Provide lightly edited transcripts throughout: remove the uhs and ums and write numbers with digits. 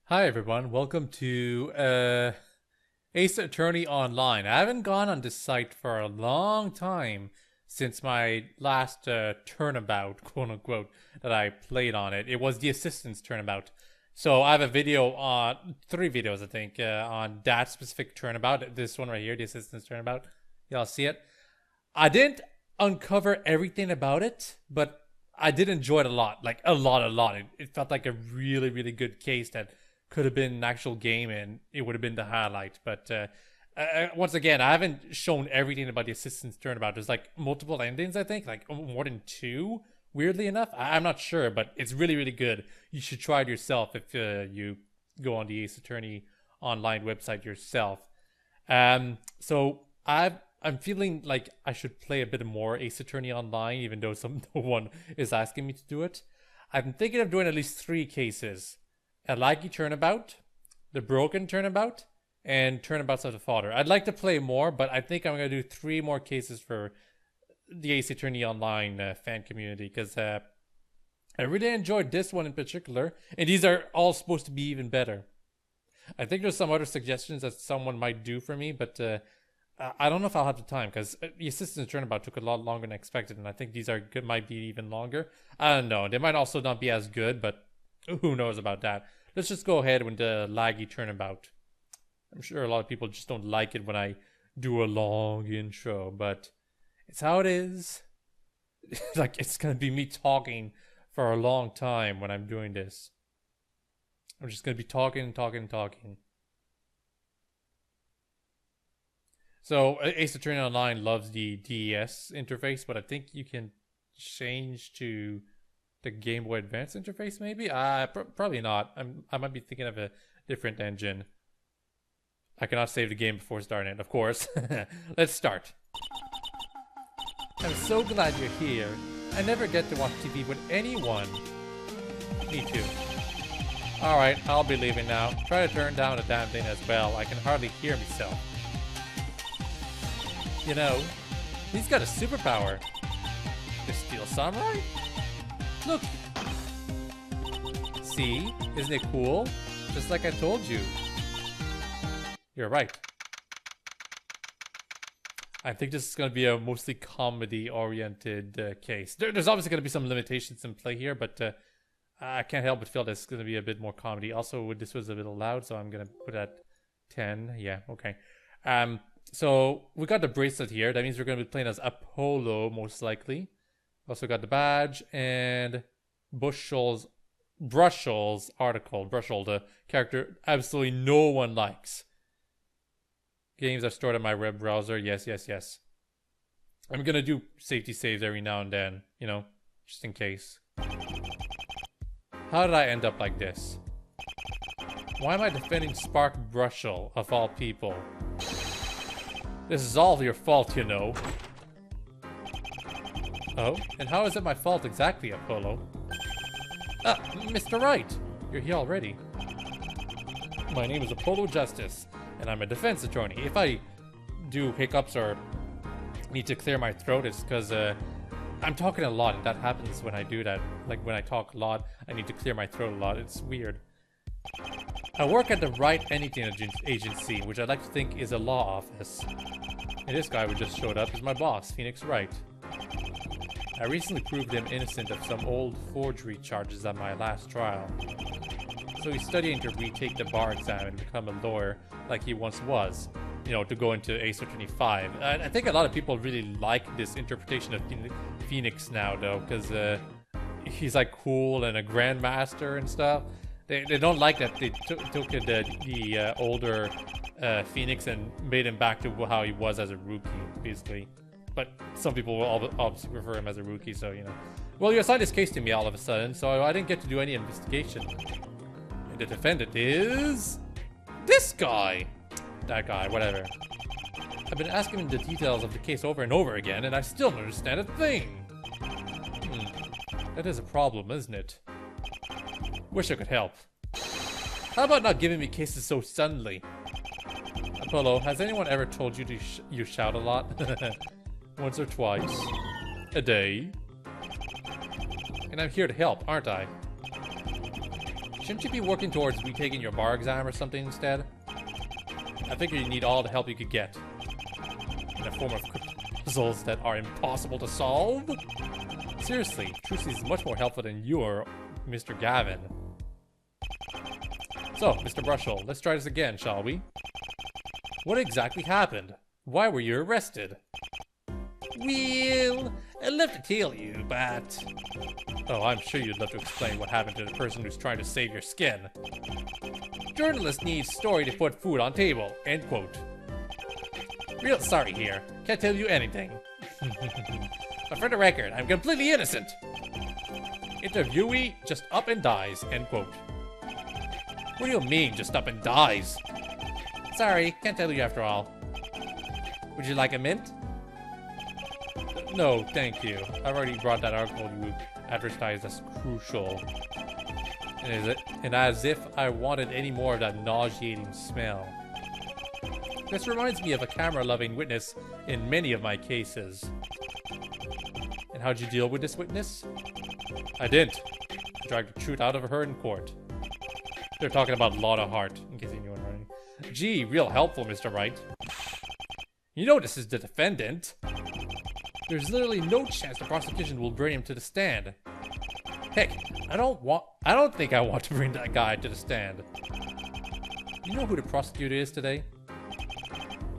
Hi everyone, welcome to Ace Attorney Online. I haven't gone on this site for a long time since my last turnabout, quote unquote, that I played on it. It was the assistant's turnabout. So I have a video on, 3 videos I think, on that specific turnabout. This one right here, the assistant's turnabout. Y'all see it? I didn't uncover everything about it, but I did enjoy it a lot. Like, a lot. It felt like a really, really good case that could have been an actual game and it would have been the highlight. But once again, I haven't shown everything about the assistant's turnabout. There's like multiple endings, I think, like more than 2, weirdly enough. I'm not sure, but it's really, really good. You should try it yourself if you go on the Ace Attorney Online website yourself. So I'm feeling like I should play a bit more Ace Attorney Online, even though no one is asking me to do it. I'm thinking of doing at least 3 cases. A laggy turnabout, the broken turnabout, and turnabouts of the father. I'd like to play more, but I think I'm going to do 3 more cases for the Ace Attorney Online fan community, because I really enjoyed this one in particular, and these are all supposed to be even better. I think there's some other suggestions that someone might do for me, but I don't know if I'll have the time, because the assistant's turnabout took a lot longer than expected, and I think these are good, might be even longer. I don't know. They might also not be as good, but who knows about that. Let's just go ahead with the laggy turnabout. I'm sure a lot of people just don't like it when I do a long intro, but it's how it is. Like, it's gonna be me talking for a long time when I'm doing this. I'm just gonna be talking. So Ace Attorney Online loves the DES interface, but I think you can change to the Game Boy Advance interface, maybe? Probably not. I might be thinking of a different engine. I cannot save the game before starting it, of course. Let's start. I'm so glad you're here. I never get to watch TV with anyone. Me too. Alright, I'll be leaving now. Try to turn down the damn thing as well. I can hardly hear myself. You know, he's got a superpower. The Steel Samurai? Look! See? Isn't it cool? Just like I told you. You're right. I think this is going to be a mostly comedy-oriented case. There's obviously going to be some limitations in play here, but I can't help but feel that it's going to be a bit more comedy. Also, this was a little loud, so I'm going to put at 10. Yeah, okay. So we got the bracelet here. That means we're going to be playing as Apollo, most likely. Also got the badge and Brushall's article. Brushall, the character absolutely no one likes. Games are stored on my web browser. Yes. I'm gonna do safety saves every now and then, you know, just in case. How did I end up like this? Why am I defending Spark Brushall, of all people? This is all your fault, you know. Oh, and how is it my fault exactly, Apollo? Ah, Mr. Wright! You're here already. My name is Apollo Justice, and I'm a defense attorney. If I do hiccups or need to clear my throat, it's because I'm talking a lot, and that happens when I do that. Like, when I talk a lot, I need to clear my throat a lot. It's weird. I work at the Right Anything Agency, which I'd like to think is a law office. And this guy who just showed up is my boss, Phoenix Wright. I recently proved him innocent of some old forgery charges at my last trial. So he's studying to retake the bar exam and become a lawyer like he once was. You know, to go into Ace Attorney 5. I think a lot of people really like this interpretation of Phoenix now, though, because he's like cool and a grandmaster and stuff. They don't like that they took the older Phoenix and made him back to how he was as a rookie, basically. But some people will obviously prefer him as a rookie, so, you know. Well, you assigned this case to me all of a sudden, so I didn't get to do any investigation. And the defendant is... this guy! That guy, whatever. I've been asking him the details of the case over and over again, and I still don't understand a thing. That is a problem, isn't it? Wish I could help. How about not giving me cases so suddenly? Apollo, has anyone ever told you you shout a lot? Once or twice a day. And I'm here to help, aren't I? Shouldn't you be working towards retaking your bar exam or something instead? I figure you need all the help you could get. In the form of puzzles that are impossible to solve? Seriously, Trucy is much more helpful than you are, Mr. Gavin. So, Mr. Brushel, let's try this again, shall we? What exactly happened? Why were you arrested? Well, I'd love to tell you, but... Oh, I'm sure you'd love to explain what happened to the person who's trying to save your skin. Journalists need story to put food on table, end quote. Real sorry here. Can't tell you anything. But for the record, I'm completely innocent. Interviewee just up and dies, end quote. What do you mean, just up and dies? Sorry, can't tell you after all. Would you like a mint? No, thank you. I've already brought that article you advertised as crucial. And as if I wanted any more of that nauseating smell. This reminds me of a camera-loving witness in many of my cases. And how'd you deal with this witness? I didn't. I dragged the truth out of her in court. They're talking about LaaAaaAAAG, in case anyone running. Gee, real helpful, Mr. Wright. You know this is the defendant. There's literally no chance the prosecution will bring him to the stand. Heck, I don't think I want to bring that guy to the stand. You know who the prosecutor is today?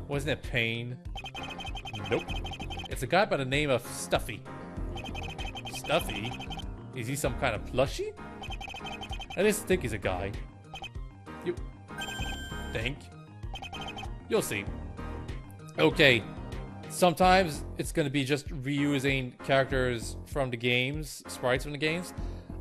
Wasn't it Payne? Nope. It's a guy by the name of Stuffy. Stuffy? Is he some kind of plushie? I just think he's a guy. You think? You'll see. Okay. Sometimes it's going to be just reusing characters from the games, sprites from the games.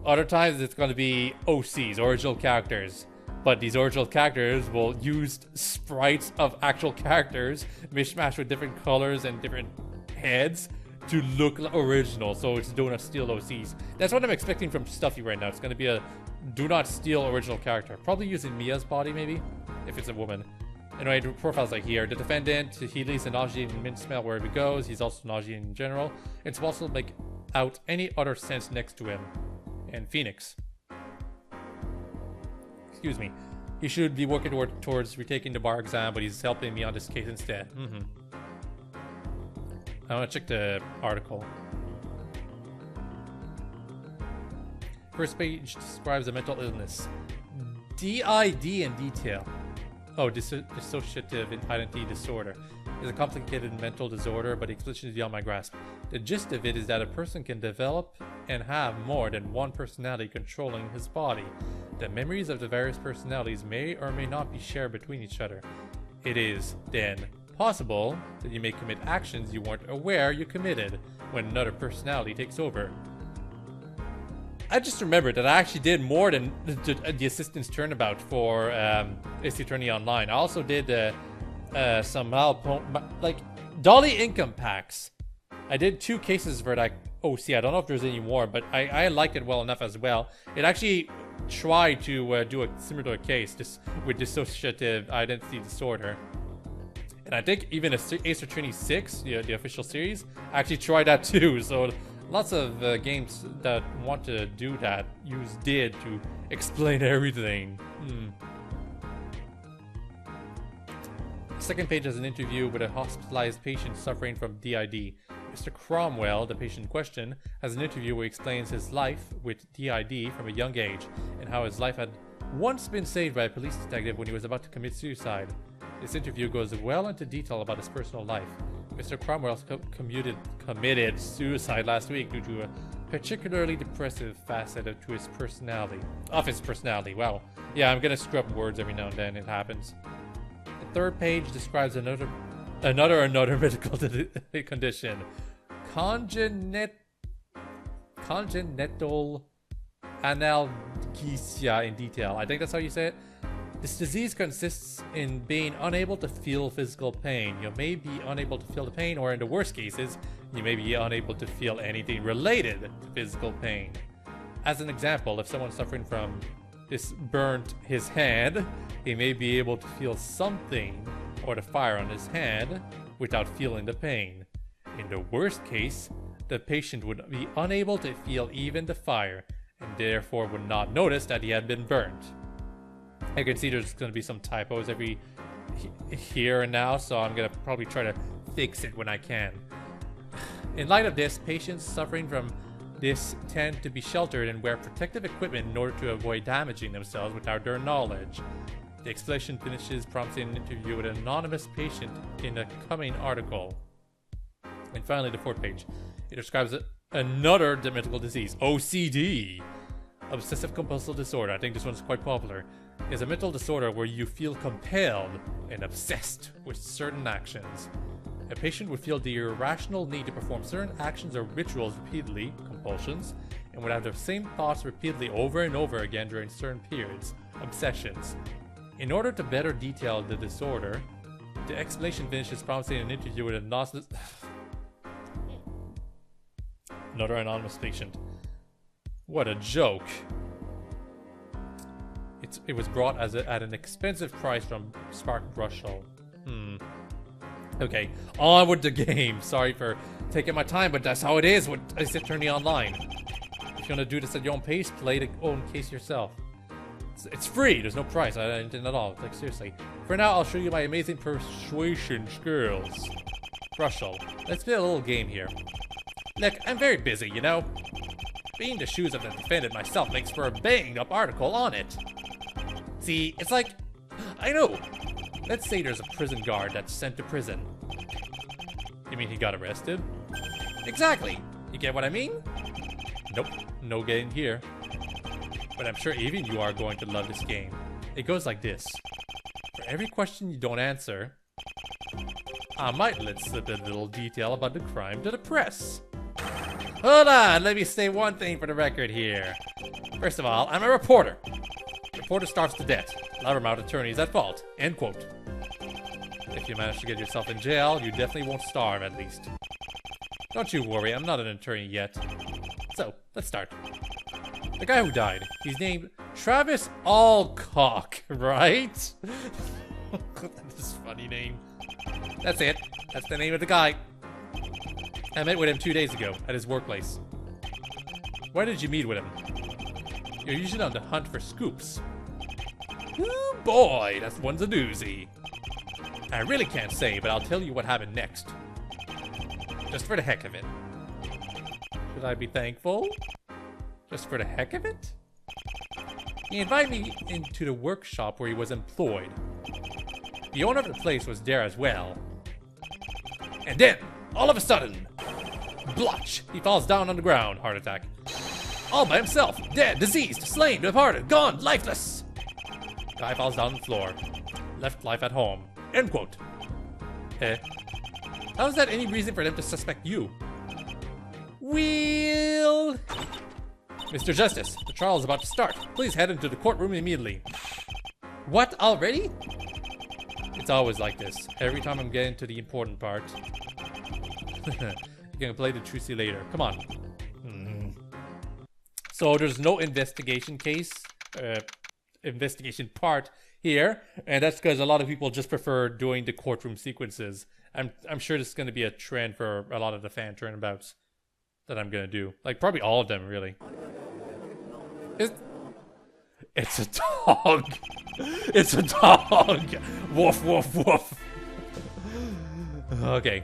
Other times it's going to be OCs, original characters. But these original characters will use sprites of actual characters, mishmash with different colors and different heads to look original. So it's do not steal OCs. That's what I'm expecting from Stuffy right now. It's going to be a do not steal original character. Probably using Mia's body maybe, if it's a woman. Anyway, the profiles like here. The defendant, he leaves a nauseating mint smell wherever he goes. He's also nauseating in general. It's possible to make out any other sense next to him. And Phoenix. Excuse me. He should be working towards retaking the bar exam, but he's helping me on this case instead. I want to check the article. First page describes a mental illness. DID in detail. Oh, dissociative identity disorder is a complicated mental disorder, but the explanation is beyond my grasp. The gist of it is that a person can develop and have more than one personality controlling his body. The memories of the various personalities may or may not be shared between each other. It is, then, possible that you may commit actions you weren't aware you committed when another personality takes over. I just remembered that I actually did more than the assistant's turnabout for Ace Attorney Online. I also did some like Dolly income packs. I did 2 cases for that OC. I don't know if there's any more, but I liked it well enough as well. It actually tried to do a similar case with dissociative identity disorder. And I think even Ace Attorney 6, the official series, actually tried that too. So lots of games that want to do that use DID to explain everything. Second page has an interview with a hospitalized patient suffering from DID. Mr. Cromwell, the patient in question, has an interview where he explains his life with DID from a young age and how his life had once been saved by a police detective when he was about to commit suicide. This interview goes well into detail about his personal life. Mr. Cromwell committed suicide last week due to a particularly depressive facet of his personality. Wow. Yeah, I'm gonna screw up words every now and then. It happens. The third page describes another medical condition. Congenital analgesia in detail. I think that's how you say it. This disease consists in being unable to feel physical pain. You may be unable to feel the pain, or in the worst cases, you may be unable to feel anything related to physical pain. As an example, if someone's suffering from this burnt his hand, he may be able to feel something or the fire on his hand without feeling the pain. In the worst case, the patient would be unable to feel even the fire and therefore would not notice that he had been burned. I can see there's going to be some typos every here and now, so I'm going to probably try to fix it when I can. In light of this, patients suffering from this tend to be sheltered and wear protective equipment in order to avoid damaging themselves without their knowledge. The explanation finishes, prompting an interview with an anonymous patient in a coming article. And finally, the fourth page. It describes another medical disease, OCD. Obsessive compulsive disorder. I think this one's quite popular. Is a mental disorder where you feel compelled and obsessed with certain actions. A patient would feel the irrational need to perform certain actions or rituals repeatedly, compulsions, and would have the same thoughts repeatedly over and over again during certain periods, obsessions. In order to better detail the disorder, the explanation finishes promising an interview with another anonymous patient. What a joke. It was brought at an expensive price from Spark Russell. Okay, on with the game. Sorry for taking my time, but that's how it is with Ace Attorney Online. If you want to do this at your own pace, play the own case yourself. It's free, there's no price, I didn't at all. Like, seriously. For now, I'll show you my amazing persuasion skills. Russell, let's play a little game here. Look, I'm very busy, you know? Being in the shoes of the defendant myself makes for a banged up article on it. See, it's like, I know. Let's say there's a prison guard that's sent to prison. You mean he got arrested? Exactly. You get what I mean? Nope, no getting here. But I'm sure even you are going to love this game. It goes like this. For every question you don't answer, I might let slip a little detail about the crime to the press. Hold on, let me say one thing for the record here. First of all, I'm a reporter. Reporter starves to death. Loudmouth attorney is at fault. End quote. If you manage to get yourself in jail, you definitely won't starve, at least. Don't you worry, I'm not an attorney yet. So, let's start. The guy who died, he's named Travis LaaAaaAAAG, right? This is a funny name. That's it. That's the name of the guy. I met with him 2 days ago at his workplace. Why did you meet with him? You're usually on the hunt for scoops. Ooh, boy, that one's a doozy. I really can't say, but I'll tell you what happened next. Just for the heck of it. Should I be thankful? Just for the heck of it? He invited me into the workshop where he was employed. The owner of the place was there as well. And then, all of a sudden, blotch! He falls down on the ground, heart attack. All by himself, dead, diseased, slain, departed, gone, lifeless! Guy falls down on the floor. Left life at home. End quote. How is that any reason for them to suspect you? Well... Mr. Justice, the trial is about to start. Please head into the courtroom immediately. What, already? It's always like this. Every time I'm getting to the important part. You can play the trucy later. Come on. So there's no investigation part here, and that's because a lot of people just prefer doing the courtroom sequences. I'm sure this is going to be a trend for a lot of the fan turnabouts that I'm going to do. Like, probably all of them, really. It's a dog. It's a dog. Woof, woof, woof. Okay.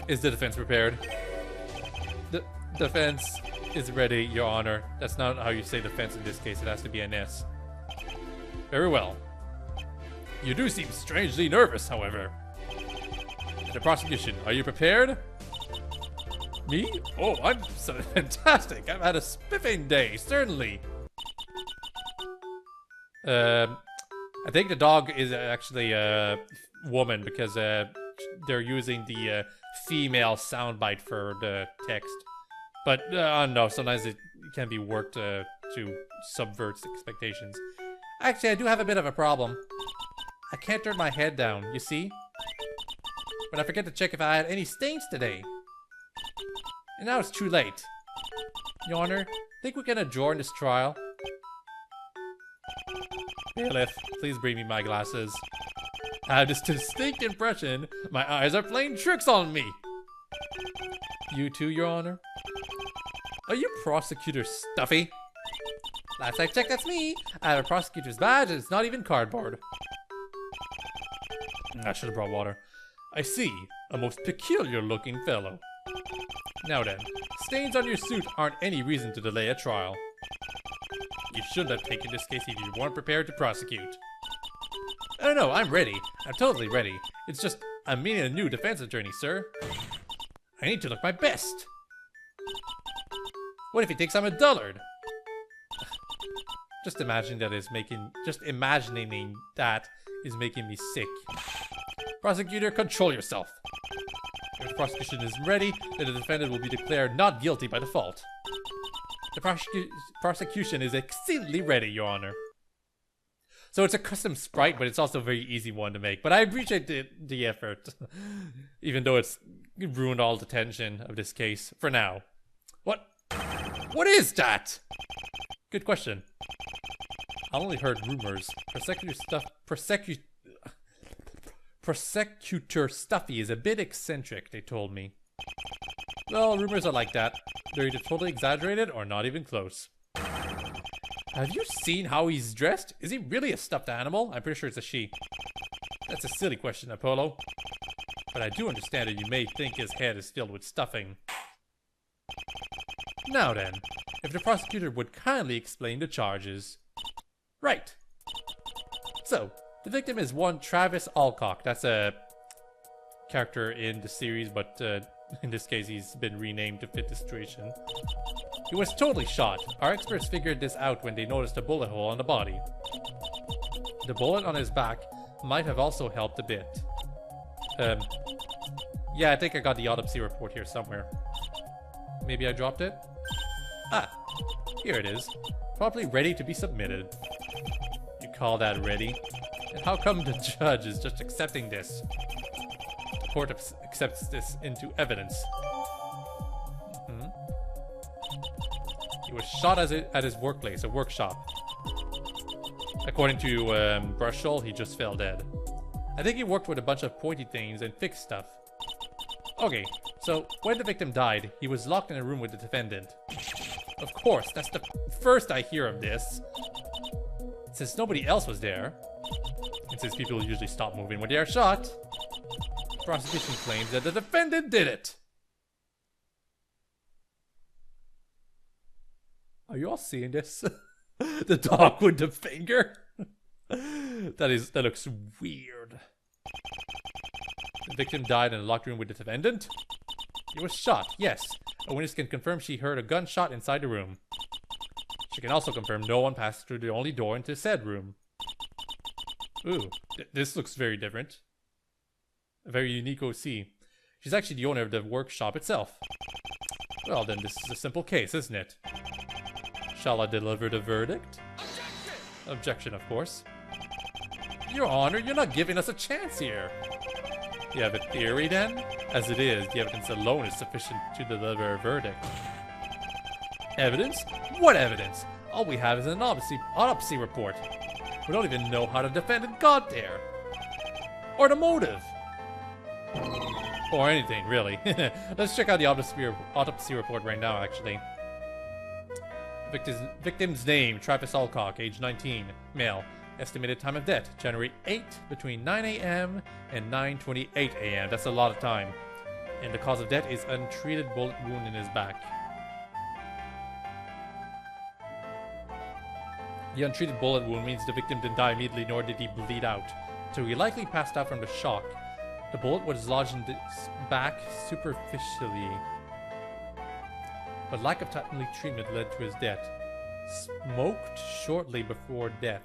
Is the defense prepared? The defense is ready, Your Honor. That's not how you say defense in this case. It has to be an S. Very well. You do seem strangely nervous, however. The prosecution, are you prepared? Me? Oh, I'm so fantastic. I've had a spiffing day, certainly. I think the dog is actually a woman because they're using the female soundbite for the text. But I don't know, sometimes it can be worked to subvert expectations. Actually, I do have a bit of a problem. I can't turn my head down, you see? But I forget to check if I had any stains today. And now it's too late. Your Honor, think we can adjourn this trial? Bailiff, please bring me my glasses. I have this distinct impression my eyes are playing tricks on me. You too, Your Honor? Are you Prosecutor Stuffy? Last I checked, that's me. I have a prosecutor's badge and it's not even cardboard. I should have brought water. I see. A most peculiar looking fellow. Now then, stains on your suit aren't any reason to delay a trial. You shouldn't have taken this case if you weren't prepared to prosecute. I don't know, I'm ready. I'm totally ready. It's just, I'm meeting a new defense attorney, sir. I need to look my best. What if he thinks I'm a dullard? Just imagining that is making me sick. Prosecutor, control yourself. If the prosecution isn't ready, then the defendant will be declared not guilty by default. The prosecution is exceedingly ready, Your Honor. So it's a custom sprite, but it's also a very easy one to make. But I appreciate the effort, even though it's ruined all the tension of this case for now. What is that? Good question. I only heard rumors. Prosecutor Stuffy is a bit eccentric, they told me. Well, rumors are like that. They're either totally exaggerated or not even close. Have you seen how he's dressed? Is he really a stuffed animal? I'm pretty sure it's a she. That's a silly question, Apollo. But I do understand that you may think his head is filled with stuffing. Now then, if the prosecutor would kindly explain the charges. Right. So, the victim is one Travis Alcock. That's a character in the series, but in this case he's been renamed to fit the situation. He was totally shot. Our experts figured this out when they noticed a bullet hole on the body. The bullet on his back might have also helped a bit. Yeah, I think I got the autopsy report here somewhere. Maybe I dropped it? Ah, here it is. Probably ready to be submitted. You call that ready? And how come the judge is just accepting this? The court accepts this into evidence. He was shot at his workplace, a workshop. According to Brushall, he just fell dead. I think he worked with a bunch of pointy things and fixed stuff. Okay, so when the victim died, he was locked in a room with the defendant. Of course, that's the first I hear of this. Since nobody else was there, and since people usually stop moving when they are shot, the prosecution claims that the defendant did it. Are you all seeing this? The dog with the finger? That looks weird. The victim died in a locked room with the defendant? He was shot, yes. A witness can confirm she heard a gunshot inside the room. She can also confirm no one passed through the only door into said room. Ooh, this looks very different. A very unique OC. She's actually the owner of the workshop itself. Well then, this is a simple case, isn't it? Shall I deliver the verdict? Objection! Objection, of course. Your Honor, you're not giving us a chance here. You have a theory then? As it is, the evidence alone is sufficient to deliver a verdict. Evidence? What evidence? All we have is an autopsy report. We don't even know how the defendant got there. Or the motive. Or anything, really. Let's check out the autopsy report right now, actually. Victim's name, Travis Alcock, age 19, male. Estimated time of death, January 8, between 9 a.m. and 9:28 a.m. That's a lot of time. And the cause of death is untreated bullet wound in his back. The untreated bullet wound means the victim didn't die immediately, nor did he bleed out. So he likely passed out from the shock. The bullet was lodged in his back superficially, but lack of timely treatment led to his death. Smoked shortly before death.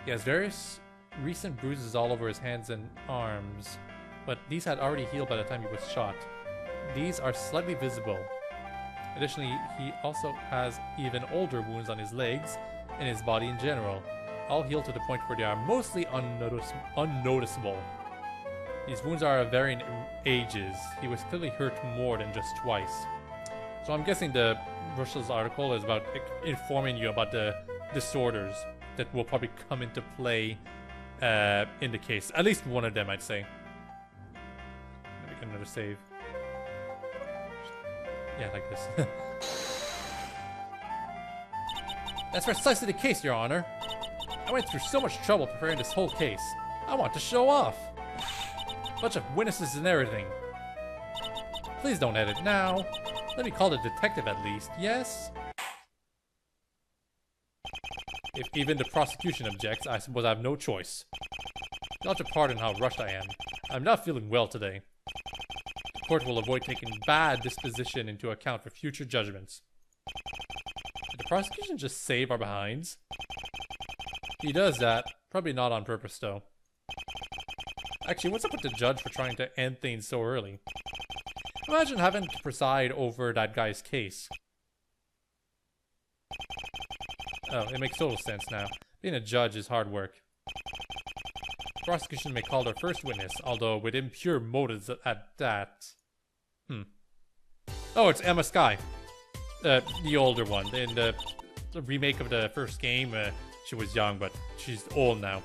He has various recent bruises all over his hands and arms, but these had already healed by the time he was shot. These are slightly visible. Additionally, he also has even older wounds on his legs and his body in general, all healed to the point where they are mostly unnoticeable. These wounds are of varying ages. He was clearly hurt more than just twice. So I'm guessing the Brushall's article is about informing you about the disorders that will probably come into play in the case. At least one of them, I'd say. Make another save. Yeah, like this. That's precisely the case, Your Honor. I went through so much trouble preparing this whole case. I want to show off. Bunch of witnesses and everything. Please don't edit now. Let me call the detective at least, yes? If even the prosecution objects, I suppose I have no choice. You'll have to pardon how rushed I am. I'm not feeling well today. The court will avoid taking bad disposition into account for future judgments. Did the prosecution just save our behinds? He does that. Probably not on purpose, though. Actually, what's up with the judge for trying to end things so early? Imagine having to preside over that guy's case. Oh, it makes total sense now. Being a judge is hard work. The prosecution may call their first witness, although with impure motives at that. Oh, it's Emma Skye. The older one. In the remake of the first game, she was young, but she's old now.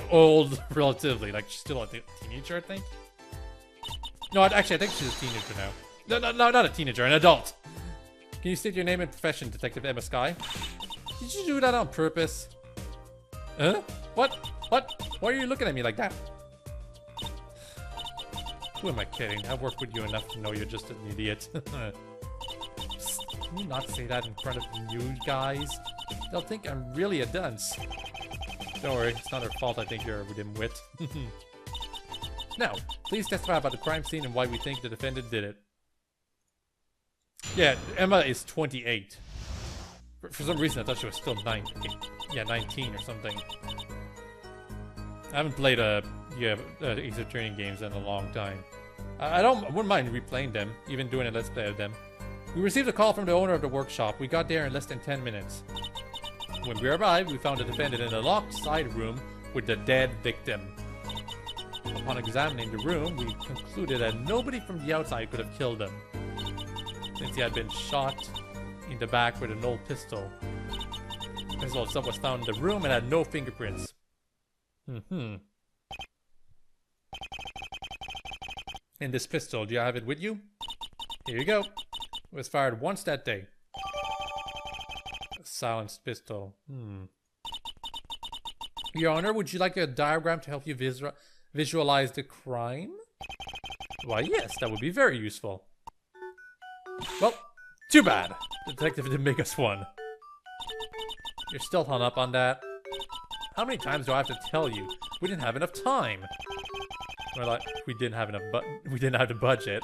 Old, relatively. Like, she's still a teenager, I think. No, actually, I think she's a teenager now. No, not a teenager, an adult. Can you state your name and profession, Detective Emma Skye? Did you do that on purpose? Huh? What? Why are you looking at me like that? Who am I kidding? I've worked with you enough to know you're just an idiot. Psst, can you not say that in front of you guys? They'll think I'm really a dunce. Don't worry, it's not her fault I think you're a dimwit. Now, please testify about the crime scene and why we think the defendant did it. Yeah, Emma is 28. For some reason, I thought she was still 19 or something. I haven't played Ace Attorney games in a long time. I wouldn't mind replaying them, even doing a let's play of them. We received a call from the owner of the workshop. We got there in less than 10 minutes. When we arrived, we found the defendant in a locked side room with the dead victim. Upon examining the room, we concluded that nobody from the outside could have killed him, since he had been shot in the back with an old pistol. The pistol itself was found in the room and had no fingerprints. And this pistol, do you have it with you? Here you go. It was fired once that day. A silenced pistol. Your Honor, would you like a diagram to help you visualize the crime? Why, yes, that would be very useful. Well, too bad. The detective didn't make us one. You're still hung up on that? How many times do I have to tell you? We didn't have enough time. Well, we didn't have the budget.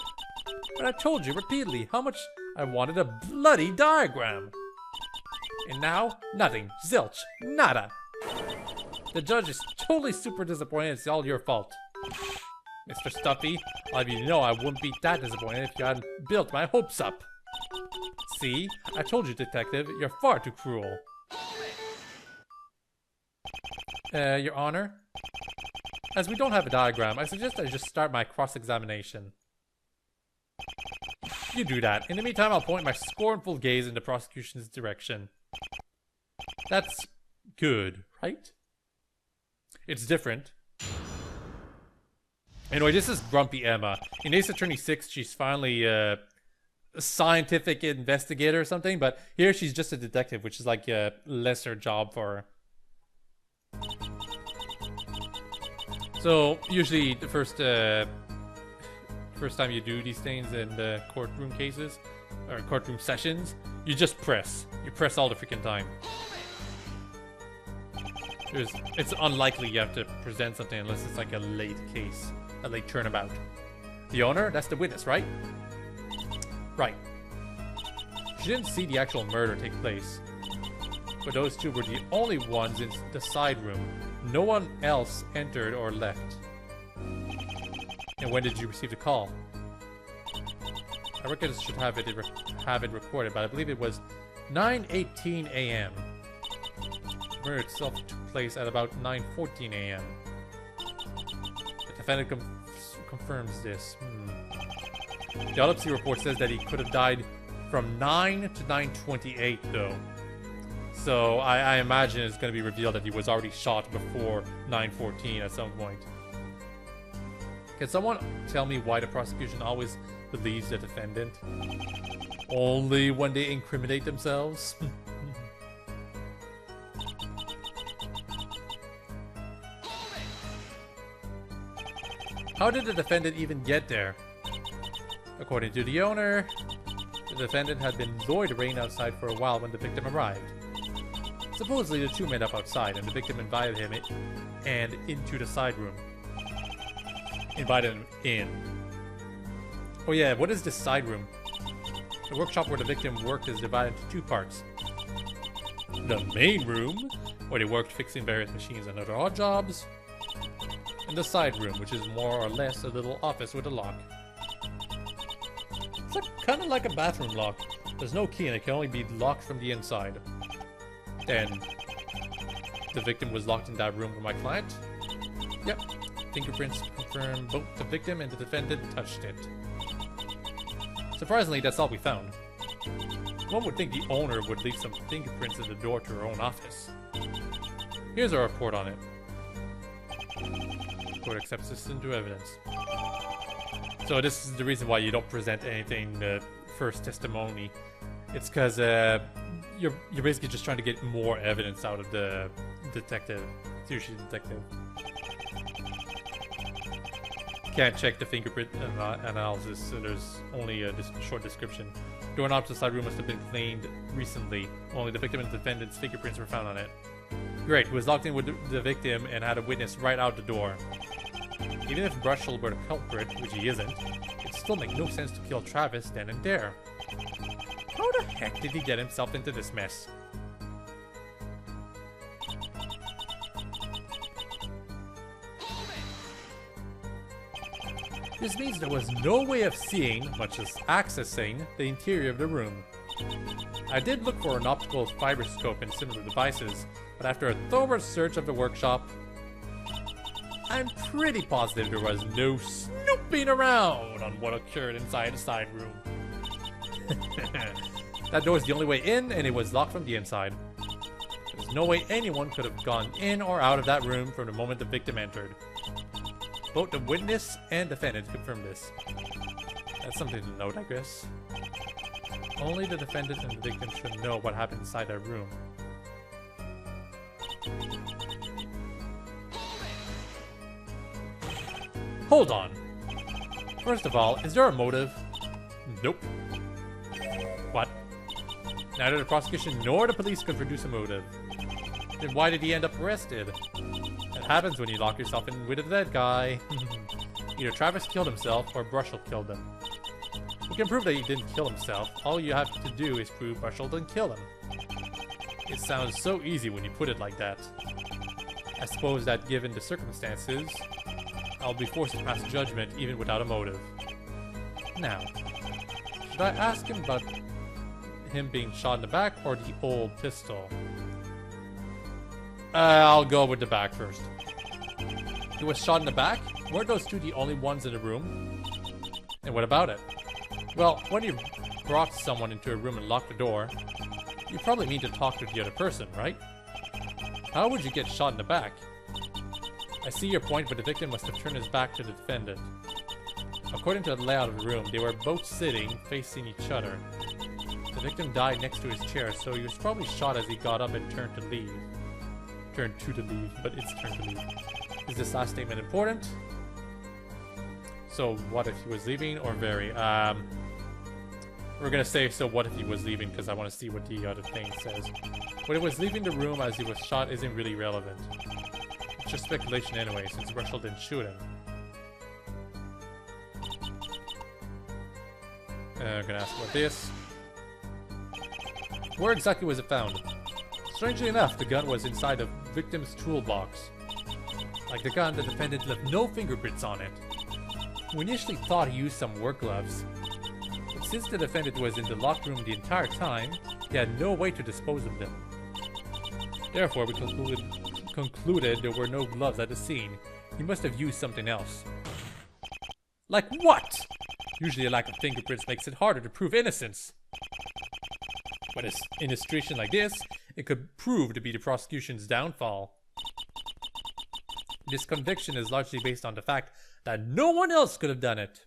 But I told you repeatedly how much I wanted a bloody diagram. And now, nothing. Zilch. Nada. The judge is totally super disappointed. It's all your fault. Mr. Stuffy, I'll have you know I wouldn't be that disappointed if you hadn't built my hopes up. See? I told you, Detective, you're far too cruel. Your Honor? As we don't have a diagram, I suggest I just start my cross-examination. You do that. In the meantime, I'll point my scornful gaze in the prosecution's direction. That's good, right? It's different. Anyway, this is Grumpy Emma. In Ace Attorney 6, she's finally a scientific investigator or something, but here she's just a detective, which is like a lesser job for her. So, usually the first time you do these things in the courtroom cases, or courtroom sessions, you just press. You press all the freaking time. It's unlikely you have to present something unless it's like a late case, a late turnabout. The owner? That's the witness, right? Right. She didn't see the actual murder take place, but those two were the only ones in the side room. No one else entered or left. And when did you receive the call? I reckon I should have it recorded, but I believe it was 9:18 a.m. The murder itself took place at about 9:14 a.m. The defendant confirms this. The autopsy report says that he could have died from 9 to 9:28, though. So I imagine it's going to be revealed that he was already shot before 9:14 at some point. Can someone tell me why the prosecution always believes the defendant? Only when they incriminate themselves? How did the defendant even get there? According to the owner, the defendant had been loitering outside for a while when the victim arrived. Supposedly, the two met up outside, and the victim invited him and into the side room. Invited him in. Oh yeah, what is this side room? The workshop where the victim worked is divided into two parts. The main room, where they worked fixing various machines and other odd jobs. And the side room, which is more or less a little office with a lock. It's kind of like a bathroom lock. There's no key and it can only be locked from the inside. Then, the victim was locked in that room with my client? Yep. Fingerprints confirm both the victim and the defendant touched it. Surprisingly, that's all we found. One would think the owner would leave some fingerprints in the door to her own office. Here's our report on it. Court accepts this into evidence. So this is the reason why you don't present anything first testimony. It's because you're basically just trying to get more evidence out of the detective, sushi detective. Can't check the fingerprint analysis, so there's only a short description. Doorknob to the side room must have been cleaned recently. Only the victim and the defendant's fingerprints were found on it. Great, he was locked in with the victim and had a witness right out the door. Even if Brushel were the culprit, which he isn't, it'd still make no sense to kill Travis then and there. How the heck did he get himself into this mess? This means there was no way of seeing, much as accessing, the interior of the room. I did look for an optical fiberscope and similar devices, but after a thorough search of the workshop, I'm pretty positive there was no snooping around on what occurred inside the side room. That door is the only way in, and it was locked from the inside. There's no way anyone could have gone in or out of that room from the moment the victim entered. Both the witness and defendant confirmed this. That's something to note, I guess. Only the defendant and the victim should know what happened inside that room. Hold on. First of all, is there a motive? Nope. What? Neither the prosecution nor the police could produce a motive. Then why did he end up arrested? That happens when you lock yourself in with a dead guy. Either Travis killed himself or Brushel killed him. We can prove that he didn't kill himself. All you have to do is prove Brushel didn't kill him. It sounds so easy when you put it like that. I suppose that given the circumstances, I'll be forced to pass judgment even without a motive. Now, should I ask him about him being shot in the back or the old pistol? I'll go with the back first. He was shot in the back? Weren't those two the only ones in the room? And what about it? Well, when you brought someone into a room and locked the door, you probably mean to talk to the other person, right? How would you get shot in the back? I see your point, but the victim must have turned his back to the defendant. According to the layout of the room, they were both sitting, facing each other. The victim died next to his chair, so he was probably shot as he got up and turned to leave. Turned to leave, but it's turned to leave. Is this last statement important? So, what if he was leaving, or very? We're gonna say, so what if he was leaving, because I want to see what the other thing says. When he was leaving the room as he was shot isn't really relevant. It's just speculation anyway, since Brushel didn't shoot him. I'm gonna ask about this. Where exactly was it found? Strangely enough, the gun was inside the victim's toolbox. Like the gun, the defendant left no fingerprints on it. We initially thought he used some work gloves. But since the defendant was in the locked room the entire time, he had no way to dispose of them. Therefore, we concluded there were no gloves at the scene. He must have used something else. Like what? Usually a lack of fingerprints makes it harder to prove innocence. But in a situation like this, it could prove to be the prosecution's downfall. This conviction is largely based on the fact that no one else could have done it.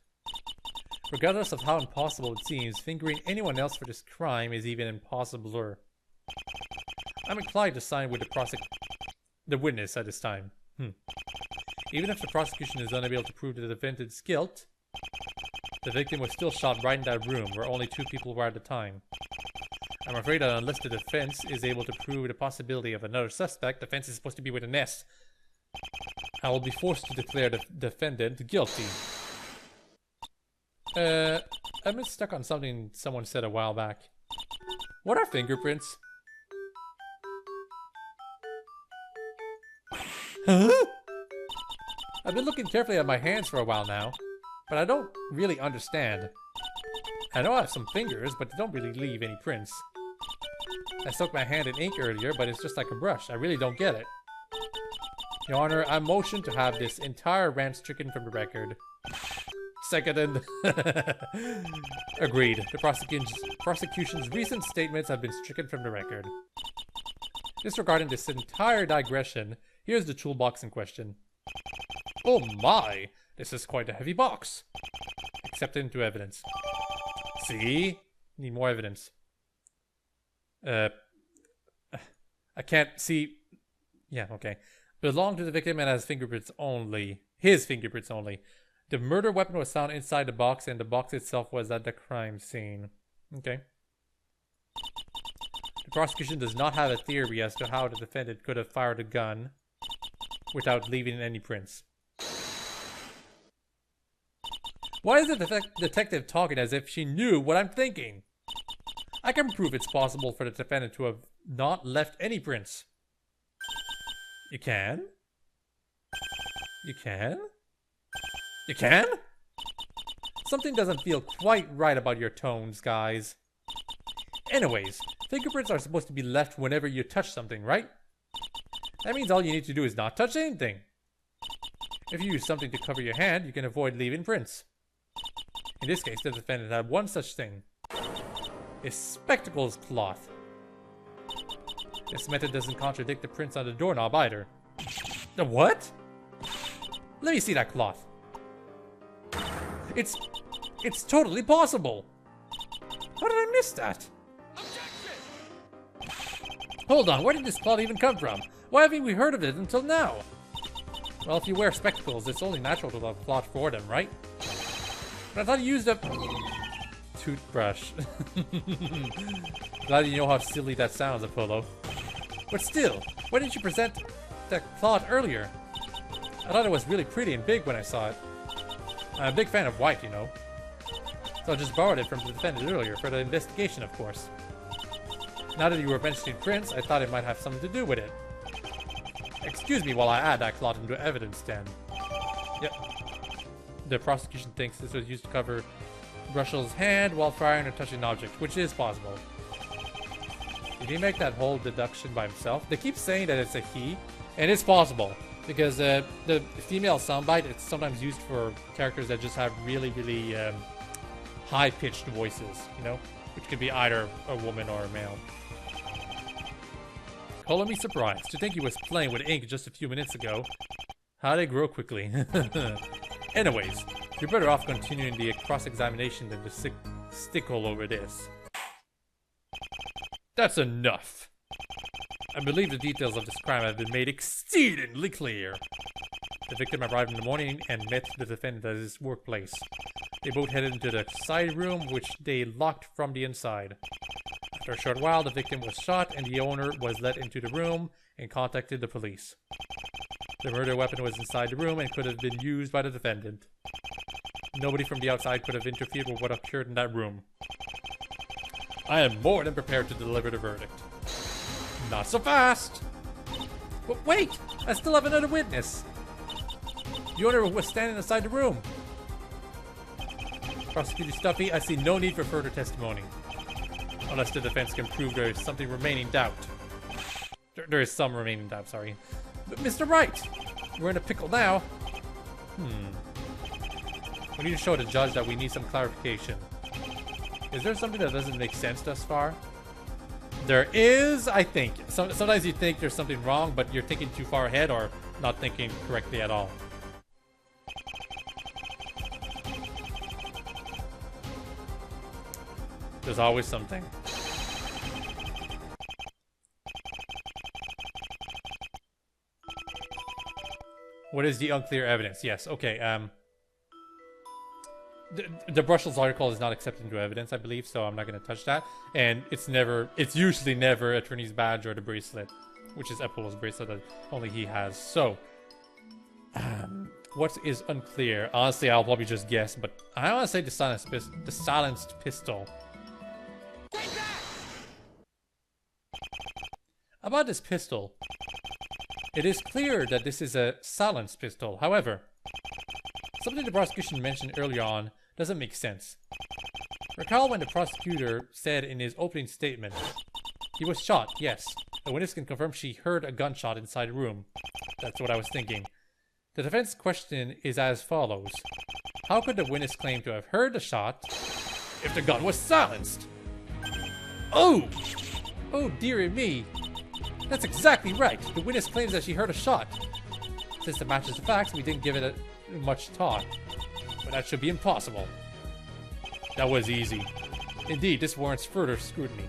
Regardless of how impossible it seems, fingering anyone else for this crime is even impossibler. I'm inclined to side with the witness at this time. Even if the prosecution is unable to prove the defendant's guilt, the victim was still shot right in that room where only 2 people were at the time. I'm afraid that unless the defense is able to prove the possibility of another suspect, the defense is supposed to be with an S, I will be forced to declare the defendant guilty. I'm stuck on something someone said a while back. What are fingerprints? Huh? I've been looking carefully at my hands for a while now, but I don't really understand. I know I have some fingers, but they don't really leave any prints. I soaked my hand in ink earlier, but it's just like a brush. I really don't get it. Your Honor, I motion to have this entire rant stricken from the record. Seconded. Agreed. The prosecution's recent statements have been stricken from the record. Disregarding this entire digression, here's the toolbox in question. Oh my! This is quite a heavy box. Accepted into evidence. See? Need more evidence. I can't see. Yeah, okay. Belonged to the victim and has fingerprints only. His fingerprints only. The murder weapon was found inside the box and the box itself was at the crime scene. Okay. The prosecution does not have a theory as to how the defendant could have fired a gun without leaving any prints. Why is the detective talking as if she knew what I'm thinking? I can prove it's possible for the defendant to have not left any prints. You can? You can? You can? Something doesn't feel quite right about your tones, guys. Anyways, fingerprints are supposed to be left whenever you touch something, right? That means all you need to do is not touch anything. If you use something to cover your hand, you can avoid leaving prints. In this case, the defendant had one such thing. His spectacles cloth. This method doesn't contradict the prints on the doorknob either. The what? Let me see that cloth. It's totally possible. How did I miss that? Hold on, where did this cloth even come from? Why haven't we heard of it until now? Well, if you wear spectacles, it's only natural to have cloth for them, right? But I thought you used a toothbrush. Glad you know how silly that sounds, Apollo. But still, why didn't you present that cloth earlier? I thought it was really pretty and big when I saw it. I'm a big fan of white, you know. So I just borrowed it from the defendant earlier for the investigation, of course. Now that you were mentioning prints, I thought it might have something to do with it. Excuse me while I add that cloth into evidence then. Yep. The prosecution thinks this was used to cover Russell's hand while firing or touching an object, which is possible. Did he make that whole deduction by himself? They keep saying that it's a he, and it's possible. Because the female soundbite, it's sometimes used for characters that just have really, really high-pitched voices, you know? Which could be either a woman or a male. Calling me surprised to think he was playing with ink just a few minutes ago. How they grow quickly. Anyways, you're better off continuing the cross-examination than to stickle over this. That's enough. I believe the details of this crime have been made exceedingly clear. The victim arrived in the morning and met the defendant at his workplace. They both headed into the side room, which they locked from the inside. After a short while, the victim was shot and the owner was let into the room and contacted the police. The murder weapon was inside the room and could have been used by the defendant. Nobody from the outside could have interfered with what occurred in that room. I am more than prepared to deliver the verdict. Not so fast! But wait! I still have another witness! The owner was standing inside the room. Prosecutor Stuffy, I see no need for further testimony. Unless the defense can prove there is something remaining doubt. There is some remaining doubt, sorry. But Mr. Wright! We're in a pickle now. We need to show the judge that we need some clarification. Is there something that doesn't make sense thus far? There is, I think. Sometimes you think there's something wrong, but you're thinking too far ahead or not thinking correctly at all. There's always something. What is the unclear evidence? Yes, okay, the Brussels article is not accepted into evidence, I believe, so I'm not going to touch that. And it's usually never attorney's badge or the bracelet, which is Eppo's bracelet that only he has. So, what is unclear? Honestly, I'll probably just guess, but I want to say the silenced pistol. About this pistol, it is clear that this is a silenced pistol. However, something the prosecution mentioned earlier on doesn't make sense. Recall when the prosecutor said in his opening statement, he was shot, yes. A witness can confirm she heard a gunshot inside the room. That's what I was thinking. The defense question is as follows. How could the witness claim to have heard the shot if the gun was silenced? Oh! Oh, dearie me. That's exactly right. The witness claims that she heard a shot. Since it matches the facts, we didn't give it much thought. But that should be impossible. That was easy. Indeed, this warrants further scrutiny.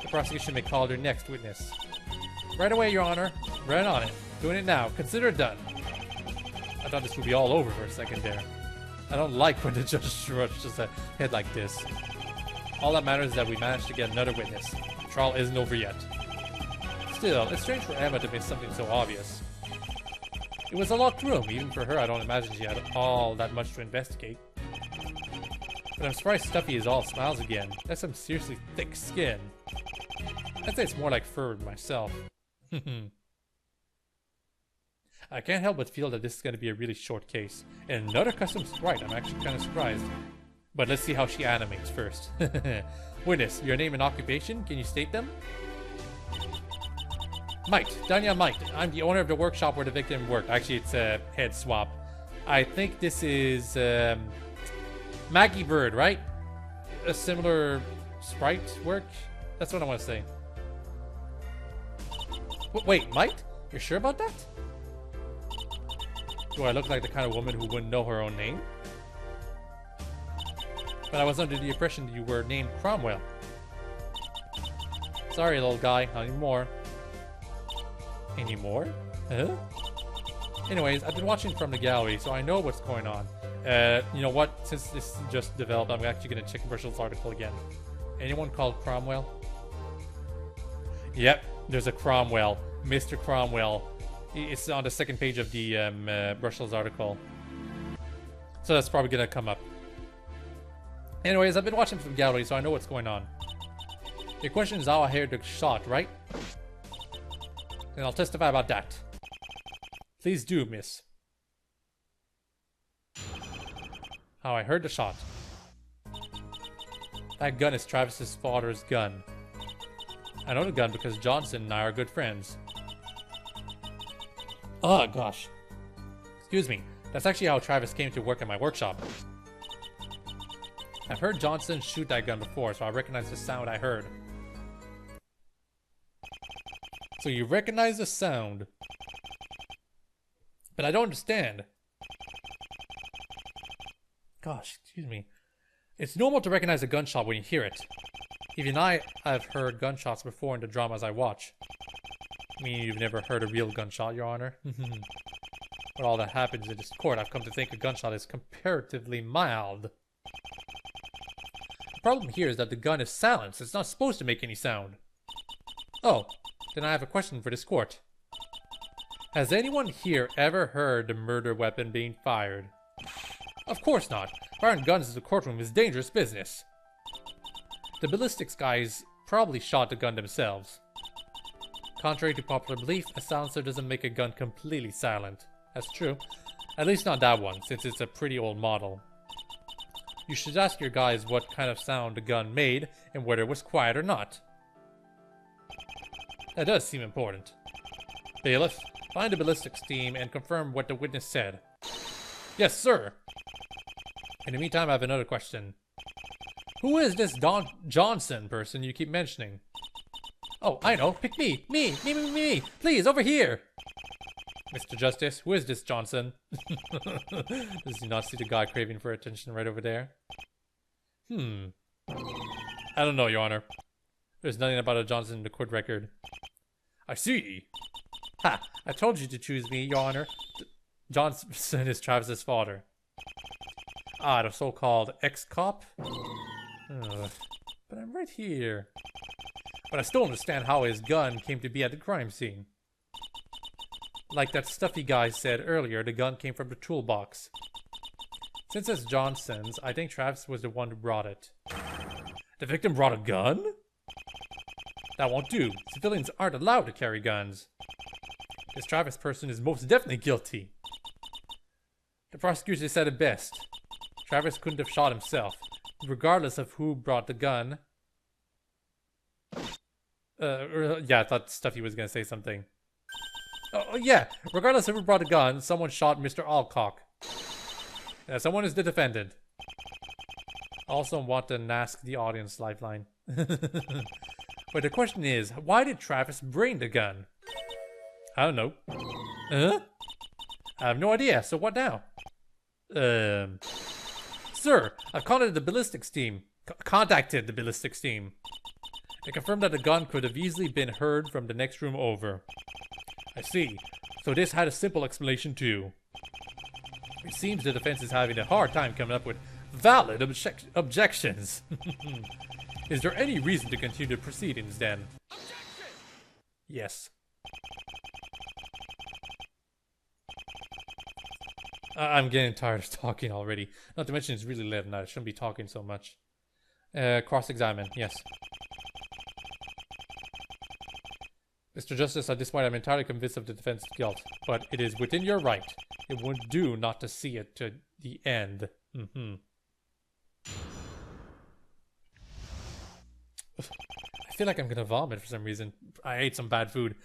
The prosecution may call their next witness. Right away, Your Honor. Right on it. Doing it now. Consider it done. I thought this would be all over for a second there. I don't like when the judge shrugs a head like this. All that matters is that we managed to get another witness. The trial isn't over yet. Still, it's strange for Emma to miss something so obvious. It was a locked room. Even for her, I don't imagine she had all that much to investigate. But I'm surprised Stuffy is all smiles again. That's some seriously thick skin. I'd say it's more like fur myself. I can't help but feel that this is going to be a really short case. And another customs right, I'm actually kind of surprised. But let's see how she animates first. Witness, your name and occupation, can you state them? Mite, Danya Mite. I'm the owner of the workshop where the victim worked. Actually, it's a head swap. I think this is Maggie Bird, right? A similar sprite work? That's what I want to say. Wait, Mite? You're sure about that? Do I look like the kind of woman who wouldn't know her own name? But I was under the impression that you were named Cromwell. Sorry, little guy, not anymore. Anymore? Huh? Anyways, I've been watching from the gallery, so I know what's going on. You know what? Since this just developed, I'm actually going to check Brussels article again. Anyone called Cromwell? Yep, there's a Cromwell. Mr. Cromwell. It's on the second page of the Brussels article. So that's probably going to come up. Anyways, I've been watching from the gallery, so I know what's going on. Your question is how I heard the shot, right? And I'll testify about that. Please do, miss. How I heard the shot. That gun is Travis's father's gun. I know the gun because Johnson and I are good friends. Oh, gosh. Excuse me. That's actually how Travis came to work at my workshop. I've heard Johnson shoot that gun before, so I recognize the sound I heard. So you recognize the sound. But I don't understand. Gosh, excuse me. It's normal to recognize a gunshot when you hear it. Even I've heard gunshots before in the dramas I watch. I mean, you've never heard a real gunshot, Your Honor? But all that happens in this court, I've come to think a gunshot is comparatively mild. The problem here is that the gun is silenced. It's not supposed to make any sound. Oh, then I have a question for this court. Has anyone here ever heard the murder weapon being fired? Of course not. Firing guns in the courtroom is dangerous business. The ballistics guys probably shot the gun themselves. Contrary to popular belief, a silencer doesn't make a gun completely silent. That's true. At least not that one, since it's a pretty old model. You should ask your guys what kind of sound the gun made and whether it was quiet or not. That does seem important. Bailiff, find the ballistics team and confirm what the witness said. Yes, sir. In the meantime, I have another question. Who is this Johnson person you keep mentioning? Oh, I know. Pick me. Me. Please, over here. Mr. Justice, who is this Johnson? Does he not see the guy craving for attention right over there? I don't know, Your Honor. There's nothing about a Johnson in the court record. I see. Ha! I told you to choose me, Your Honor. Johnson is Travis's father. Ah, the so-called ex-cop? But I'm right here. But I still understand how his gun came to be at the crime scene. Like that stuffy guy said earlier, the gun came from the toolbox. Since it's Johnson's, I think Travis was the one who brought it. The victim brought a gun? That won't do. Civilians aren't allowed to carry guns. This Travis person is most definitely guilty. The prosecutor said it best. Travis couldn't have shot himself, regardless of who brought the gun. Yeah, I thought Stuffy was gonna say something. Oh, yeah, regardless of who brought the gun, someone shot Mr. LaaAaaAAAG. Someone is the defendant. I also want to ask the audience lifeline. But the question is, why did Travis bring the gun? I don't know. I have no idea, so what now? Sir, I've contacted the ballistics team. They confirmed that the gun could have easily been heard from the next room over. I see. So this had a simple explanation too. It seems the defense is having a hard time coming up with valid objections. Is there any reason to continue the proceedings then? Objection! Yes. I'm getting tired of talking already. Not to mention it's really late at night. I shouldn't be talking so much. Cross-examine, yes. Mr. Justice, at this point I'm entirely convinced of the defense's guilt. But it is within your right. It wouldn't do not to see it to the end. I feel like I'm gonna vomit for some reason. I ate some bad food.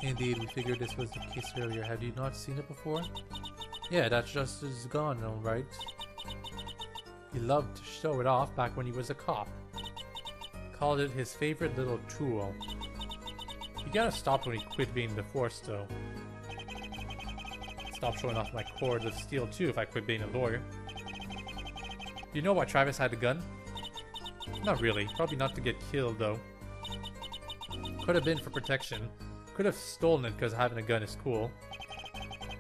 Indeed, we figured this was the case earlier. Have you not seen it before? Yeah, that justice is gone, alright. He loved to show it off back when he was a cop. Called it his favorite little tool. He gotta stop when he quit being the force, though. Stop showing off my cords of steel, too, if I quit being a lawyer. Do you know why Travis had a gun? Not really. Probably not to get killed, though. Could have been for protection. Could have stolen it because having a gun is cool.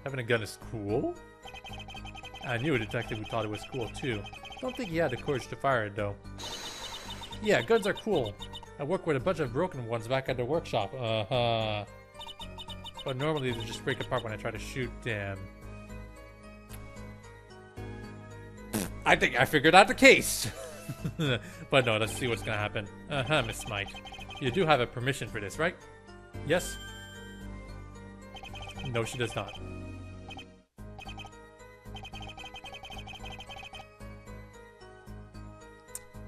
Having a gun is cool? I knew a detective who thought it was cool, too. Don't think he had the courage to fire it, though. Yeah, guns are cool. I work with a bunch of broken ones back at the workshop. But normally they just break apart when I try to shoot them. I think I figured out the case! But no, let's see what's gonna happen. Miss Smite. You do have a permission for this, right? Yes? No, she does not.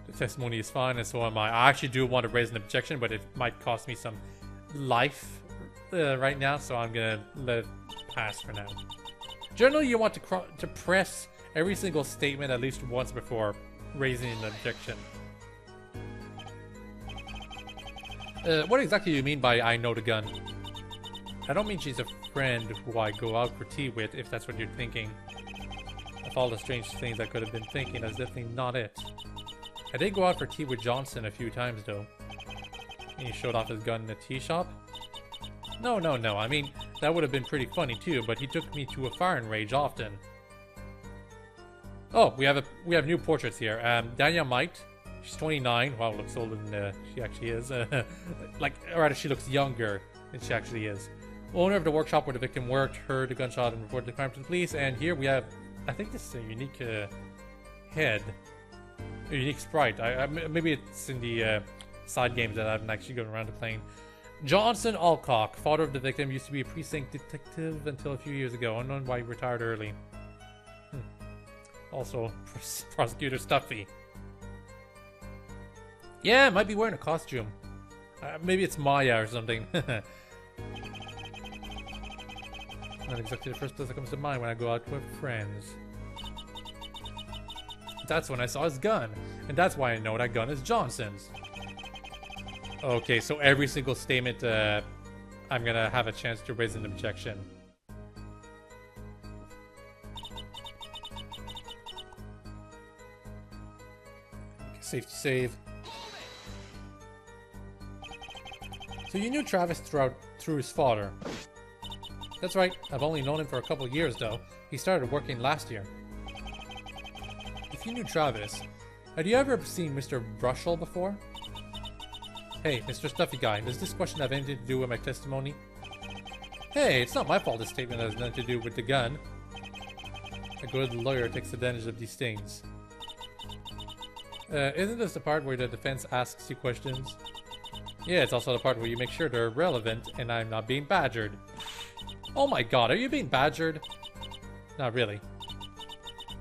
The testimony is fine, and so am I. I actually do want to raise an objection, but it might cost me some life right now, so I'm gonna let it pass for now. Generally, you want to press every single statement at least once before raising an objection. What exactly do you mean by I know the gun? I don't mean she's a friend who I go out for tea with, if that's what you're thinking. Of all the strange things I could have been thinking, that's definitely not it. I did go out for tea with Johnson a few times, though. And he showed off his gun in the tea shop? No. I mean, that would have been pretty funny, too, but he took me to a firing range often. Oh, we have new portraits here. Danielle Might. She's 29. Wow, looks older than she actually is. Or rather, she looks younger than she actually is. Owner of the workshop where the victim worked, heard the gunshot and reported the crime to the police. And here we have, I think this is a unique head. A unique sprite. Maybe it's in the side games that I haven't actually gone around to playing. Johnson LaaAaaAAAG, father of the victim, used to be a precinct detective until a few years ago. Unknown why he retired early. Also, prosecutor Stuffy. Yeah, might be wearing a costume. Maybe it's Maya or something. Not exactly the first place that comes to mind when I go out with friends. That's when I saw his gun. And that's why I know that gun is Johnson's. Okay, so every single statement, I'm gonna have a chance to raise an objection. Safety save. So you knew Travis through his father. That's right. I've only known him for a couple of years, though. He started working last year. If you knew Travis, had you ever seen Mr. Brushell before? Hey, Mr. Stuffy Guy, does this question have anything to do with my testimony? Hey, it's not my fault this statement has nothing to do with the gun. A good lawyer takes advantage of these things. Isn't this the part where the defense asks you questions? Yeah, it's also the part where you make sure they're relevant and I'm not being badgered. Oh my god, are you being badgered? Not really.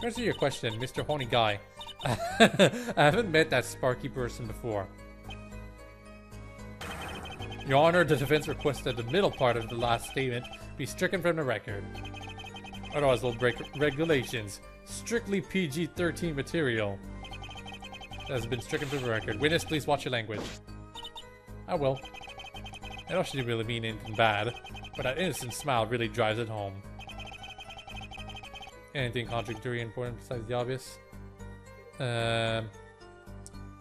Answer your question, Mr. Horny Guy. I haven't met that sparky person before. Your Honor, the defense requests that the middle part of the last statement be stricken from the record. Otherwise we'll break regulations. Strictly PG-13 material. That has been stricken from the record. Witness, please watch your language. I will. I know she didn't really mean anything bad, but that innocent smile really drives it home. Anything contradictory important besides the obvious?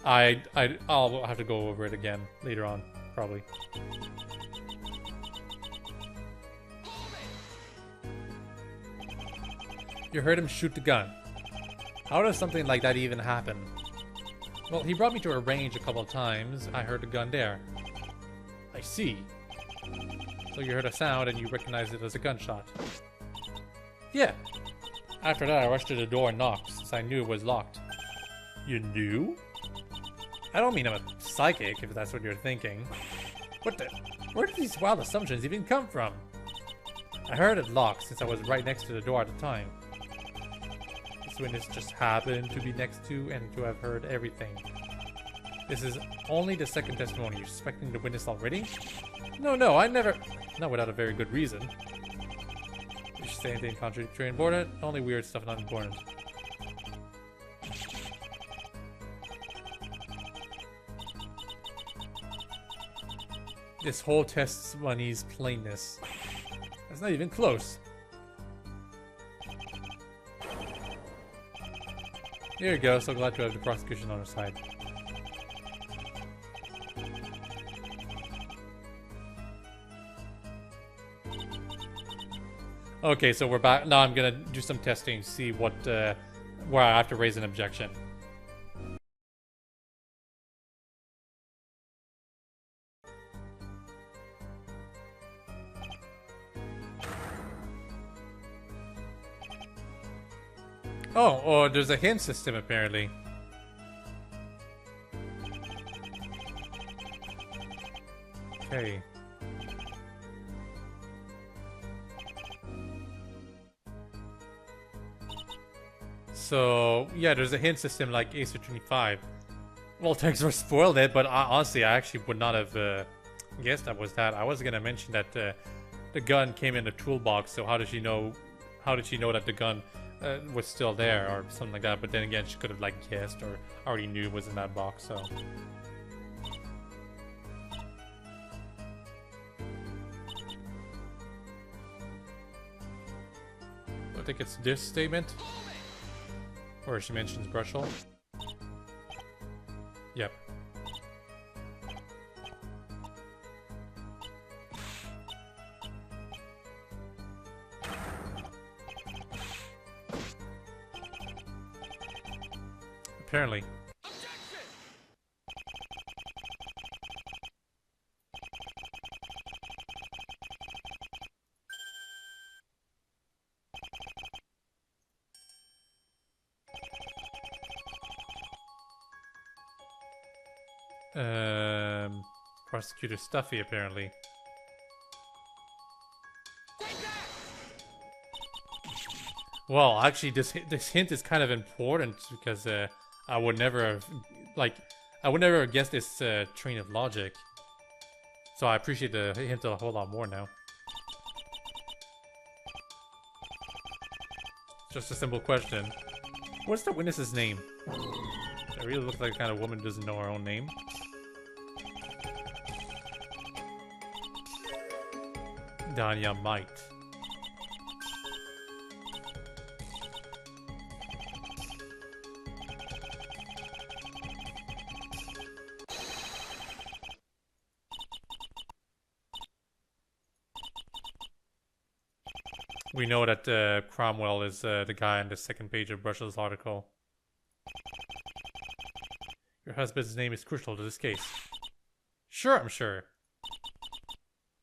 I'll have to go over it again later on, probably. You heard him shoot the gun. How does something like that even happen? Well, he brought me to a range a couple of times. I heard the gun there. I see. So you heard a sound and you recognized it as a gunshot. Yeah. After that, I rushed to the door and knocked, since I knew it was locked. You knew? I don't mean I'm a psychic, if that's what you're thinking. What the? Where did these wild assumptions even come from? I heard it locked, since I was right next to the door at the time. This witness just happened to be next to and to have heard everything. This is only the second testimony. You're suspecting the witness already? No, I never... Not without a very good reason. You should say anything contradictory important? Only weird stuff not important. This whole testimony's plainness. That's not even close. Here you go, so glad to have the prosecution on our side. Okay, so we're back. Now I'm gonna do some testing, see what, where I have to raise an objection. Oh, there's a hint system apparently. Okay. So, yeah, there's a hint system like Ace of 25. Well, thanks for spoiling it, but honestly, I actually would not have guessed that was that. I was gonna mention that the gun came in the toolbox, so how did she know that the gun was still there or something like that? But then again, she could have like guessed or already knew it was in that box, so. I think it's this statement where she mentions Brushell. Yep. Apparently. Prosecutor Stuffy, apparently. Well, actually, this hint is kind of important because I would never have guessed this train of logic. So I appreciate the hint a whole lot more now. Just a simple question. What's the witness's name? It really looks like the kind of woman who doesn't know her own name. Danya might. We know that Cromwell is the guy on the second page of Brushell's article. Your husband's name is crucial to this case. Sure, I'm sure.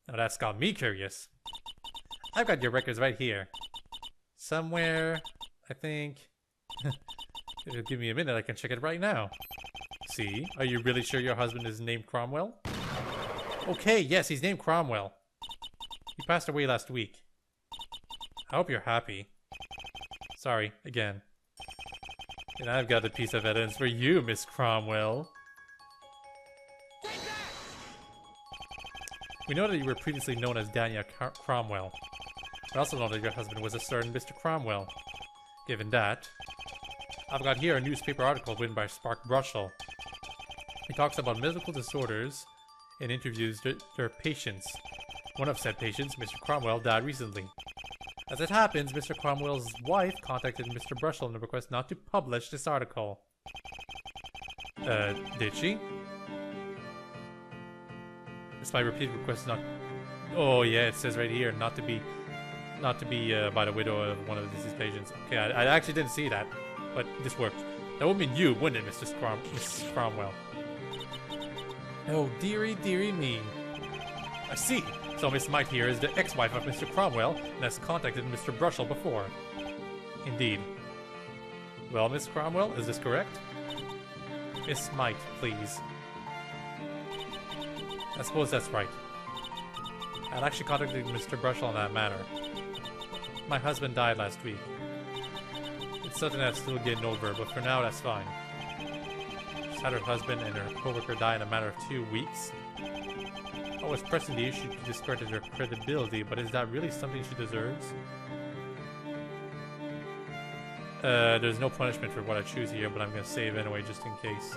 Now that's got me curious. I've got your records right here. Somewhere, I think. It'll give me a minute, I can check it right now. See? Are you really sure your husband is named Cromwell? Okay, yes, he's named Cromwell. He passed away last week. I hope you're happy. Sorry, again. And I've got a piece of evidence for you, Miss Cromwell. We know that you were previously known as Daniel Cromwell. We also know that your husband was a certain Mr. Cromwell. Given that, I've got here a newspaper article written by Spark Brushell. He talks about medical disorders and interviews their patients. One of said patients, Mr. Cromwell, died recently. As it happens, Mr. Cromwell's wife contacted Mr. Brushell in a request not to publish this article. Did she? It's my repeated request not... Oh yeah, it says right here, not to be by the widow of one of the deceased patients. Okay, I actually didn't see that, but this worked. That would mean you, wouldn't it, Mrs. Cromwell? Oh, dearie, dearie me. I see. So Miss Mite here is the ex-wife of Mr. Cromwell and has contacted Mr. Brushell before. Indeed. Well, Miss Cromwell, is this correct? Miss Mite, please. I suppose that's right. I'd actually contacted Mr. Brushell on that matter. My husband died last week. It's something I'm still getting over, but for now that's fine. She's had her husband and her co-worker die in a matter of 2 weeks. I was pressing the issue to discredit her credibility, but is that really something she deserves? There's no punishment for what I choose here, but I'm gonna save anyway just in case.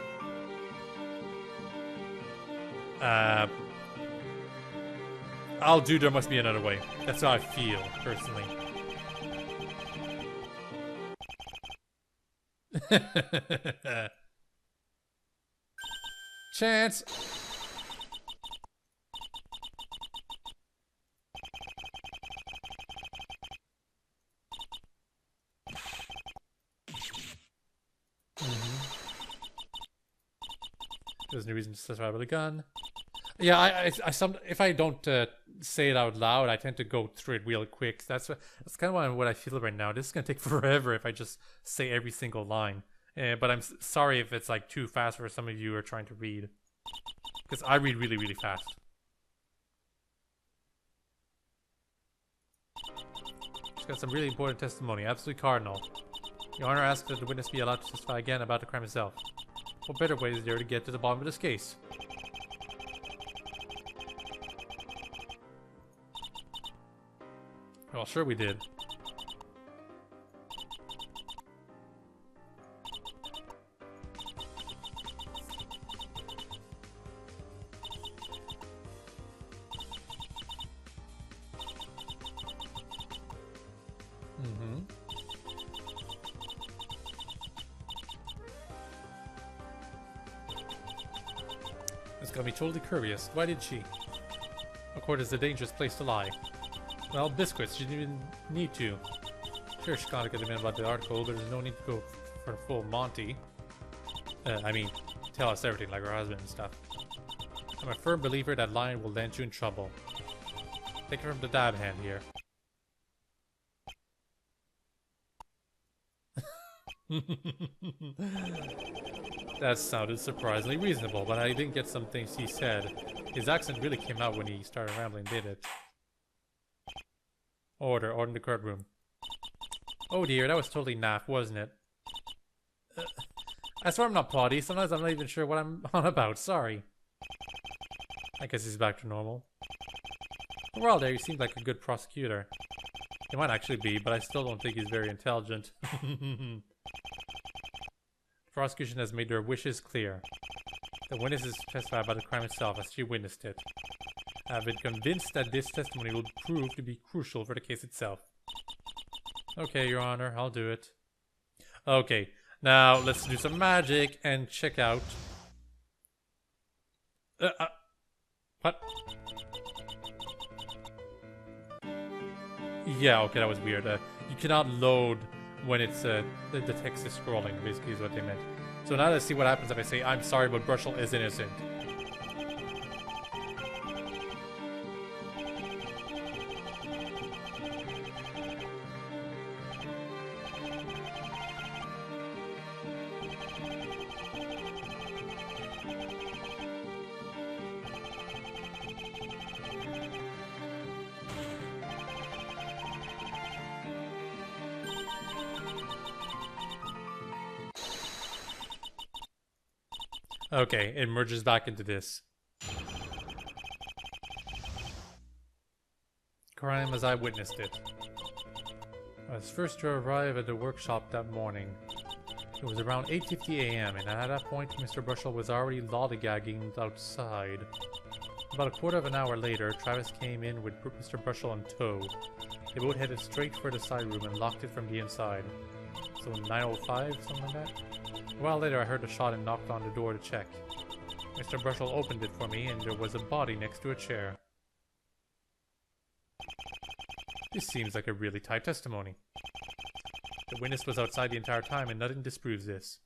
I'll do There Must Be Another Way. That's how I feel, personally. Chance! There's no reason to specify with a gun. Yeah, if I don't say it out loud, I tend to go through it real quick. That's kind of what I feel right now. This is gonna take forever if I just say every single line. But I'm sorry if it's like too fast for some of you who are trying to read, because I read really, really fast. She's got some really important testimony, absolutely cardinal. Your Honor asks that the witness be allowed to testify again about the crime itself. What better way is there to get to the bottom of this case? Well, sure we did. It's got me totally curious. Why did she? A court is a dangerous place to lie. Well, biscuits, she didn't even need to. Sure, she contacted him about the article, but there's no need to go for a full Monty. I mean, tell us everything like her husband and stuff. I'm a firm believer that lying will land you in trouble. Take it from the dab hand here. That sounded surprisingly reasonable, but I didn't get some things he said. His accent really came out when he started rambling, did it? Order in the courtroom. Oh dear, that was totally naff, wasn't it? I swear I'm not potty, sometimes I'm not even sure what I'm on about, sorry. I guess he's back to normal. Overall there, he seemed like a good prosecutor. He might actually be, but I still don't think he's very intelligent. The prosecution has made their wishes clear. The witnesses testify about the crime itself as she witnessed it. I have been convinced that this testimony will prove to be crucial for the case itself. Okay, Your Honor, I'll do it. Okay, now let's do some magic and check out... what? Yeah, okay, that was weird. You cannot load when it's the text is scrolling, basically is what they meant. So now let's see what happens if I say, I'm sorry, but Brushel is innocent. Okay, it merges back into this. Crime as I witnessed it. I was first to arrive at the workshop that morning. It was around 8:50 a.m. and at that point Mr. Brushel was already lollygagging outside. About a quarter of an hour later, Travis came in with Mr. Brushel in tow. They both headed straight for the side room and locked it from the inside. So 9:05, something like that? A while later I heard a shot and knocked on the door to check. Mr. Brushel opened it for me and there was a body next to a chair. This seems like a really tight testimony. The witness was outside the entire time and nothing disproves this.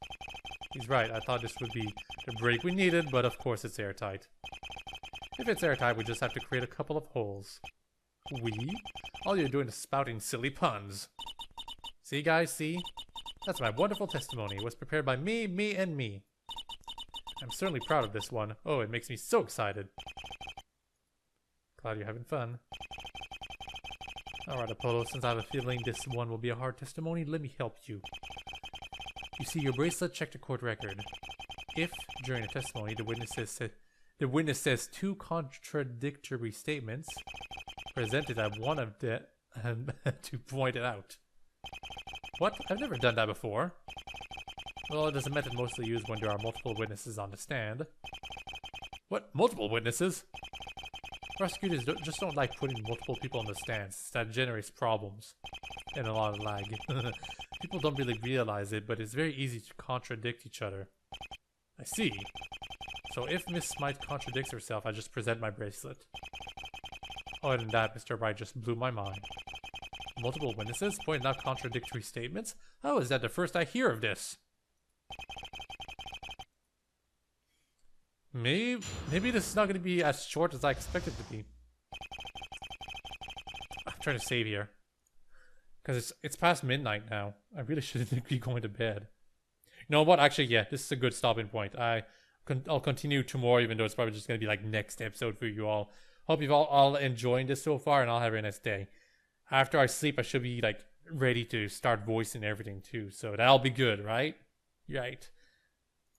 He's right, I thought this would be the break we needed, but of course it's airtight. If it's airtight, we just have to create a couple of holes. We? All you're doing is spouting silly puns. See guys, see? That's my wonderful testimony. It was prepared by me, and me. I'm certainly proud of this one. Oh, it makes me so excited. Glad you're having fun. Alright, Apollo, since I have a feeling this one will be a hard testimony, let me help you. You see, your bracelet checked a court record. If, during a testimony, the witness says two contradictory statements, presented at one of the to point it out. What? I've never done that before. Well, it is a method mostly used when there are multiple witnesses on the stand. What? Multiple witnesses? Prosecutors just don't like putting multiple people on the stands. That generates problems. And a lot of lag. People don't really realize it, but it's very easy to contradict each other. I see. So if Miss Smythe contradicts herself, I just present my bracelet. Other than that, Mr. Wright just blew my mind. Multiple witnesses pointing out contradictory statements? How is that the first I hear of this? Maybe this is not going to be as short as I expected it to be. I'm trying to save here. Because it's past midnight now. I really shouldn't be going to bed. You know what? Actually, yeah, this is a good stopping point. I'll continue tomorrow, even though it's probably just going to be like next episode for you all. Hope you've all enjoying this so far, and I'll have a nice day. After I sleep, I should be like ready to start voicing everything too. So that'll be good, right? Right.